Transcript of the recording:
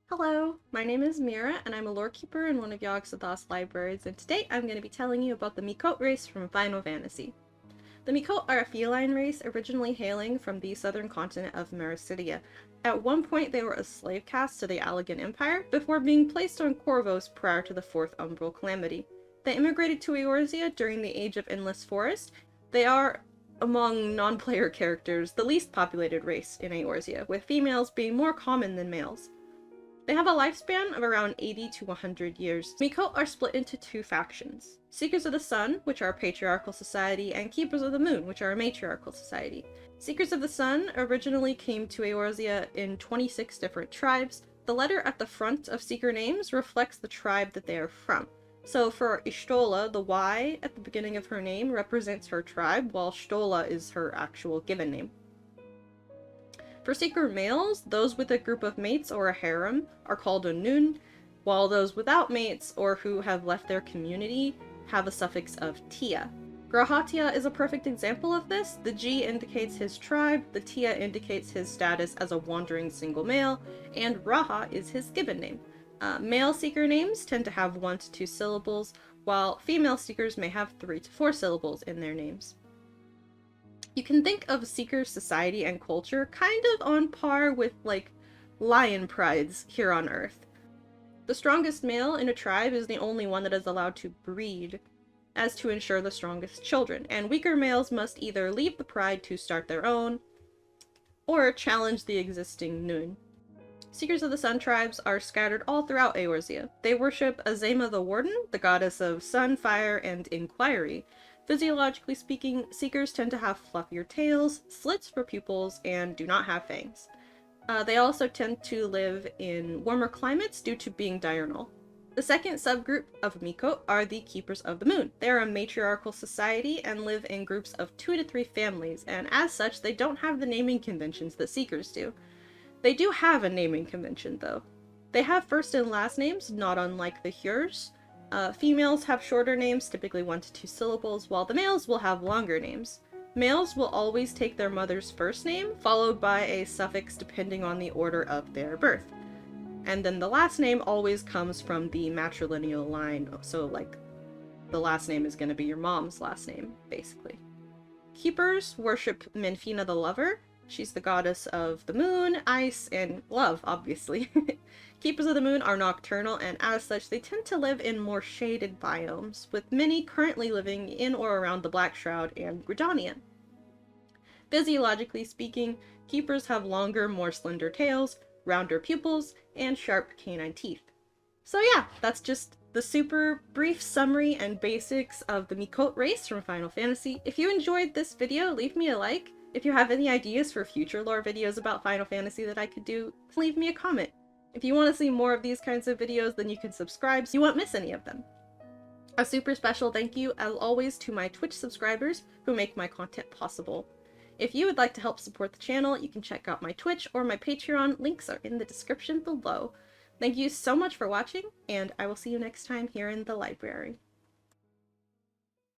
Hello, my name is Meerah, and I'm a Lorekeeper in one of Yogg-Sothoth's libraries, and today I'm going to be telling you about the Miqo'te race from Final Fantasy. The Miqo'te are a feline race originally hailing from the southern continent of Meerah. At one point they were a slave caste to the Allegan Empire, before being placed on Corvos prior to the Fourth Umbral Calamity. They immigrated to Eorzea during the Age of Endless Forest. They are, among non-player characters, the least populated race in Eorzea, with females being more common than males. They have a lifespan of around 80 to 100 years. Miqo'te are split into two factions: Seekers of the Sun, which are a patriarchal society, and Keepers of the Moon, which are a matriarchal society. Seekers of the Sun originally came to Eorzea in 26 different tribes. The letter at the front of Seeker names reflects the tribe that they are from. So for Y'shtola, the Y at the beginning of her name represents her tribe, while Y'shtola is her actual given name. For Seeker males, those with a group of mates or a harem are called a Nun, while those without mates or who have left their community have a suffix of Tia. Grahatia is a perfect example of this. The G indicates his tribe, the Tia indicates his status as a wandering single male, and Raha is his given name. Male Seeker names tend to have 1 to 2 syllables, while female Seekers may have 3 to 4 syllables in their names. You can think of Seeker society and culture kind of on par with, like, lion prides here on Earth. The strongest male in a tribe is the only one that is allowed to breed, as to ensure the strongest children, and weaker males must either leave the pride to start their own, or challenge the existing Nun. Seekers of the Sun tribes are scattered all throughout Eorzea. They worship Azema the Warden, the goddess of sun, fire, and inquiry. Physiologically speaking, Seekers tend to have fluffier tails, slits for pupils, and do not have fangs. They also tend to live in warmer climates due to being diurnal. The second subgroup of Miqo'te are the Keepers of the Moon. They are a matriarchal society and live in groups of 2 to 3 families, and as such, they don't have the naming conventions that Seekers do. They do have a naming convention, though. They have first and last names, not unlike the Hyurs. Females have shorter names, typically 1 to 2 syllables, while the males will have longer names. Males will always take their mother's first name, followed by a suffix depending on the order of their birth. And then the last name always comes from the matrilineal line, so like the last name is going to be your mom's last name, basically. Keepers worship Menfina the Lover. She's the goddess of the moon, ice, and love, obviously. Keepers of the Moon are nocturnal, and as such, they tend to live in more shaded biomes, with many currently living in or around the Black Shroud and Gridania. Physiologically speaking, Keepers have longer, more slender tails, rounder pupils, and sharp canine teeth. So yeah, that's just the super brief summary and basics of the Miqo'te race from Final Fantasy. If you enjoyed this video, leave me a like. If you have any ideas for future lore videos about Final Fantasy that I could do, leave me a comment. If you want to see more of these kinds of videos, then you can subscribe so you won't miss any of them. A super special thank you, as always, to my Twitch subscribers who make my content possible. If you would like to help support the channel, you can check out my Twitch or my Patreon. Links are in the description below. Thank you so much for watching, and I will see you next time here in the library.